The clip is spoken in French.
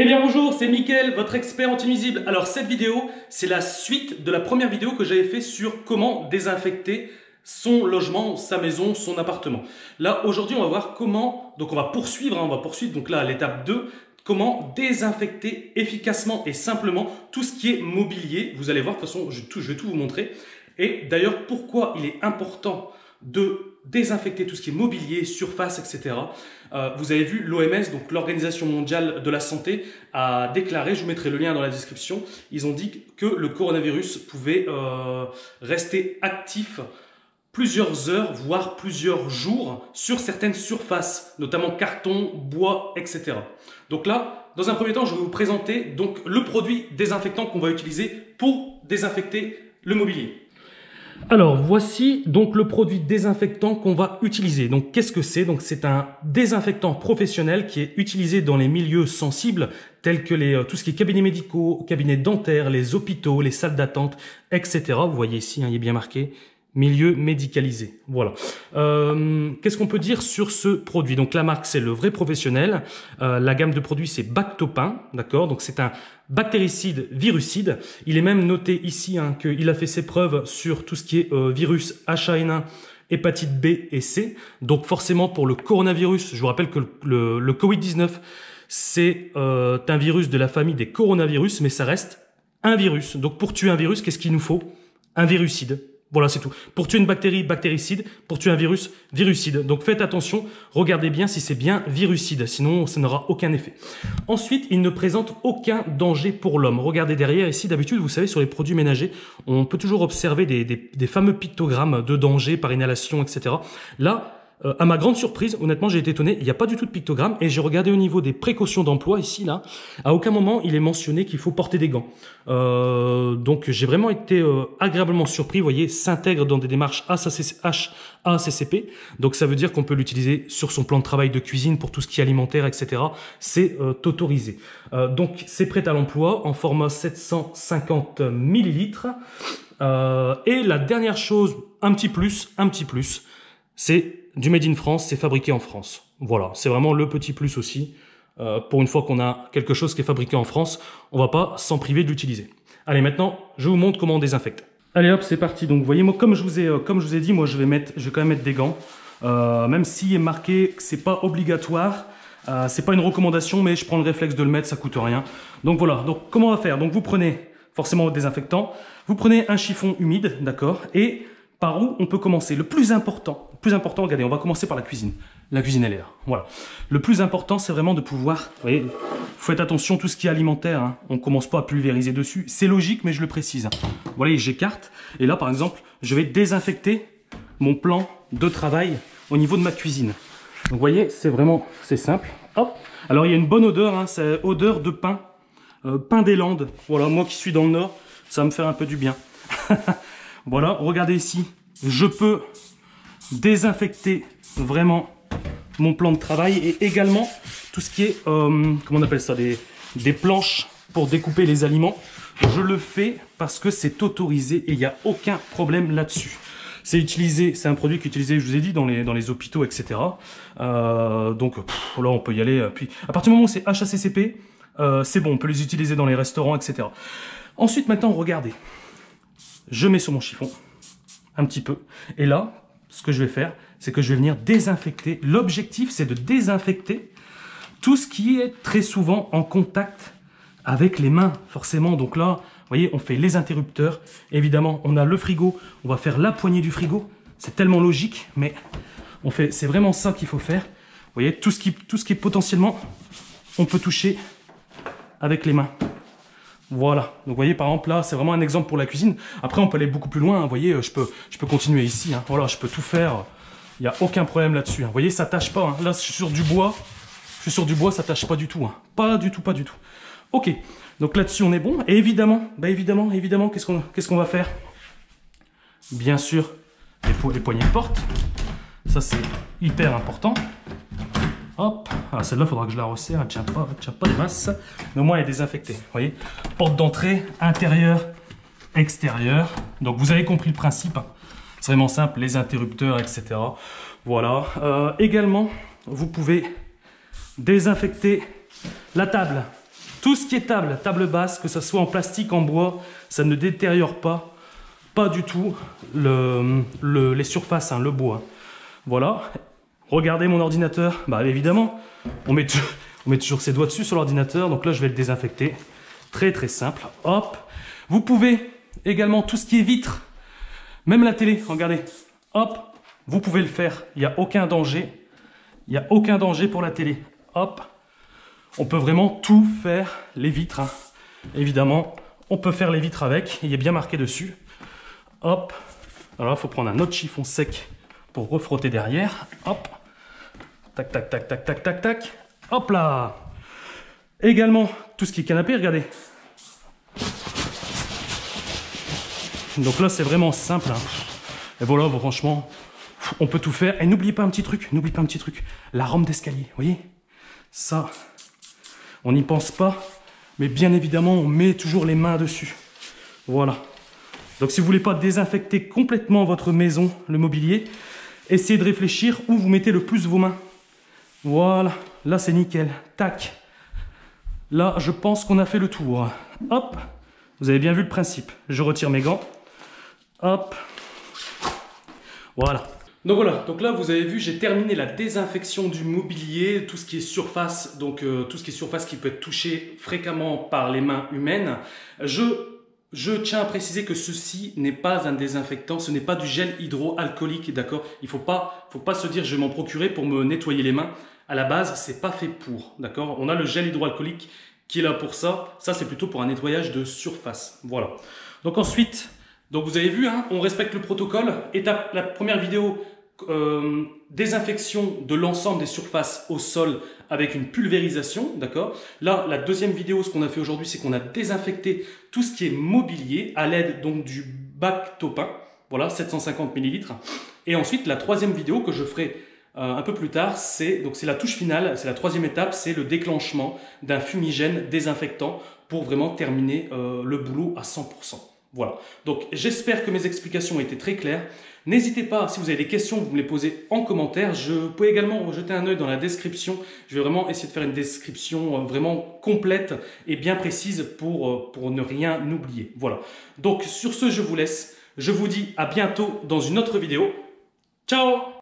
Eh bien bonjour, c'est Mickaël, votre expert anti-nuisible. Alors cette vidéo, c'est la suite de la première vidéo que j'avais fait sur comment désinfecter son logement, sa maison, son appartement. Là aujourd'hui on va voir comment, donc on va poursuivre donc là à l'étape 2, comment désinfecter efficacement et simplement tout ce qui est mobilier. Vous allez voir, de toute façon je vais tout vous montrer. Et d'ailleurs pourquoi il est important de désinfecter tout ce qui est mobilier, surface, etc. Vous avez vu, l'OMS, donc l'Organisation mondiale de la santé, a déclaré, je vous mettrai le lien dans la description, ils ont dit que le coronavirus pouvait rester actif plusieurs heures, voire plusieurs jours sur certaines surfaces, notamment carton, bois, etc. Donc là, dans un premier temps, je vais vous présenter donc le produit désinfectant qu'on va utiliser pour désinfecter le mobilier. Alors voici donc le produit désinfectant qu'on va utiliser. Donc qu'est-ce que c'est? Donc c'est un désinfectant professionnel qui est utilisé dans les milieux sensibles tels que tout ce qui est cabinets médicaux, cabinets dentaires, les hôpitaux, les salles d'attente, etc. Vous voyez ici, il est bien marqué milieu médicalisé. Voilà. Qu'est-ce qu'on peut dire sur ce produit? Donc la marque c'est le vrai professionnel. La gamme de produits c'est Bactopin, d'accord? Donc c'est un bactéricide, virucide. Il est même noté ici qu'il a fait ses preuves sur tout ce qui est virus H1N1, hépatite B et C. Donc forcément pour le coronavirus, je vous rappelle que le Covid-19 c'est un virus de la famille des coronavirus, mais ça reste un virus. Donc pour tuer un virus, qu'est-ce qu'il nous faut? Un virucide. Voilà, c'est tout. Pour tuer une bactérie, bactéricide. Pour tuer un virus, virucide. Donc faites attention, regardez bien si c'est bien virucide, sinon ça n'aura aucun effet. Ensuite, il ne présente aucun danger pour l'homme. Regardez derrière ici, d'habitude, vous savez, sur les produits ménagers, on peut toujours observer des fameux pictogrammes de danger par inhalation, etc. Là, à ma grande surprise, honnêtement, j'ai été étonné, il n'y a pas du tout de pictogramme et j'ai regardé au niveau des précautions d'emploi ici, là, à aucun moment il est mentionné qu'il faut porter des gants. Donc j'ai vraiment été agréablement surpris, vous voyez, s'intègre dans des démarches HACCP, donc ça veut dire qu'on peut l'utiliser sur son plan de travail de cuisine pour tout ce qui est alimentaire, etc. C'est autorisé. Donc c'est prêt à l'emploi en format 750 millilitres. Et la dernière chose, un petit plus, c'est du Made in France, c'est fabriqué en France. Voilà, c'est vraiment le petit plus aussi. Pour une fois qu'on a quelque chose qui est fabriqué en France, on va pas s'en priver de l'utiliser. Allez, maintenant, je vous montre comment on désinfecte. Allez hop, c'est parti. Donc, vous voyez, moi, comme je vous ai dit, moi, je vais quand même mettre des gants. Même s'il est marqué que c'est pas obligatoire, c'est pas une recommandation, mais je prends le réflexe de le mettre, ça coûte rien. Donc voilà. Donc, comment on va faire? Donc, vous prenez forcément votre désinfectant, vous prenez un chiffon humide, d'accord, et par où on peut commencer? Le plus important, regardez, on va commencer par la cuisine. La cuisine, elle est là. Voilà. Le plus important, c'est vraiment de pouvoir, vous voyez, faites attention, tout ce qui est alimentaire, hein, on ne commence pas à pulvériser dessus. C'est logique, mais je le précise. Hein. Voilà, j'écarte. Et là, par exemple, je vais désinfecter mon plan de travail au niveau de ma cuisine. Donc, vous voyez, c'est simple. Hop. Alors, il y a une bonne odeur, hein, c'est odeur de pain. Pain des Landes. Voilà, moi qui suis dans le Nord, ça va me faire un peu du bien. Voilà, regardez ici, je peux désinfecter vraiment mon plan de travail et également tout ce qui est, comment on appelle ça, des planches pour découper les aliments. Je le fais parce que c'est autorisé et il n'y a aucun problème là-dessus. C'est un produit qui est utilisé, je vous ai dit, dans les hôpitaux, etc. Donc là, on peut y aller. Puis, à partir du moment où c'est HACCP, c'est bon, on peut les utiliser dans les restaurants, etc. Ensuite, maintenant, regardez. Je mets sur mon chiffon, un petit peu. Et là, ce que je vais faire, c'est que je vais venir désinfecter. L'objectif, c'est de désinfecter tout ce qui est très souvent en contact avec les mains, forcément. Donc là, vous voyez, on fait les interrupteurs. Évidemment, on a le frigo. On va faire la poignée du frigo. C'est tellement logique, mais c'est vraiment ça qu'il faut faire. Vous voyez, tout ce qui est potentiellement, on peut toucher avec les mains. Voilà, donc vous voyez par exemple là c'est vraiment un exemple pour la cuisine. Après on peut aller beaucoup plus loin, hein. Vous voyez je peux continuer ici, hein. Voilà, je peux tout faire, il n'y a aucun problème là-dessus, hein. Vous voyez ça tâche pas, hein. Là je suis sur du bois, ça tâche pas du tout, hein. Pas du tout. Ok, donc là-dessus on est bon, et évidemment, qu'est-ce qu'on va faire? Bien sûr, les poignées de porte, ça c'est hyper important. Hop, alors celle-là, il faudra que je la resserre, elle ne tient pas de masse. Mais au moins, elle est désinfectée. Vous voyez, porte d'entrée, intérieur, extérieur. Donc, vous avez compris le principe. C'est vraiment simple, les interrupteurs, etc. Voilà. Également, vous pouvez désinfecter la table. Tout ce qui est table basse, que ce soit en plastique, en bois, ça ne détériore pas du tout les surfaces, hein, le bois. Voilà. Regardez mon ordinateur. Bah évidemment, on met toujours ses doigts dessus sur l'ordinateur. Donc là, je vais le désinfecter. Très très simple. Hop. Vous pouvez également tout ce qui est vitre, même la télé, regardez. Hop. Vous pouvez le faire. Il n'y a aucun danger. Il n'y a aucun danger pour la télé. Hop. On peut vraiment tout faire, les vitres. Hein. Évidemment, on peut faire les vitres avec. Il est bien marqué dessus. Hop. Alors là, il faut prendre un autre chiffon sec pour refrotter derrière. Hop. Tac, tac, tac, tac, tac, tac, tac. Hop là. Également, tout ce qui est canapé, regardez. Donc là, c'est vraiment simple. Hein. Et voilà, franchement, on peut tout faire. Et n'oubliez pas un petit truc. N'oubliez pas un petit truc. La rampe d'escalier, vous voyez? Ça, on n'y pense pas. Mais bien évidemment, on met toujours les mains dessus. Voilà. Donc si vous ne voulez pas désinfecter complètement votre maison, le mobilier, essayez de réfléchir où vous mettez le plus vos mains. Voilà, là c'est nickel. Tac. Là, je pense qu'on a fait le tour. Hop, vous avez bien vu le principe. Je retire mes gants. Hop. Voilà. Donc voilà, donc là vous avez vu, j'ai terminé la désinfection du mobilier, tout ce qui est surface, donc tout ce qui est surface qui peut être touché fréquemment par les mains humaines. Je tiens à préciser que ceci n'est pas un désinfectant, ce n'est pas du gel hydroalcoolique, d'accord? Il faut pas se dire je vais m'en procurer pour me nettoyer les mains. À la base, c'est pas fait pour, d'accord? On a le gel hydroalcoolique qui est là pour ça. Ça, c'est plutôt pour un nettoyage de surface. Voilà. Donc ensuite, donc vous avez vu, hein, on respecte le protocole. Étape, la première vidéo, désinfection de l'ensemble des surfaces au sol avec une pulvérisation, d'accord? Là, la deuxième vidéo, ce qu'on a fait aujourd'hui, c'est qu'on a désinfecté tout ce qui est mobilier à l'aide donc du bac Topin, voilà, 750 ml. Et ensuite, la troisième vidéo que je ferai un peu plus tard, c'est la touche finale, c'est la troisième étape, c'est le déclenchement d'un fumigène désinfectant pour vraiment terminer le boulot à 100%. Voilà, donc j'espère que mes explications ont été très claires. N'hésitez pas, si vous avez des questions, vous me les posez en commentaire. Vous pouvez également jeter un œil dans la description. Je vais vraiment essayer de faire une description vraiment complète et bien précise pour ne rien oublier. Voilà, donc sur ce, je vous laisse. Je vous dis à bientôt dans une autre vidéo. Ciao!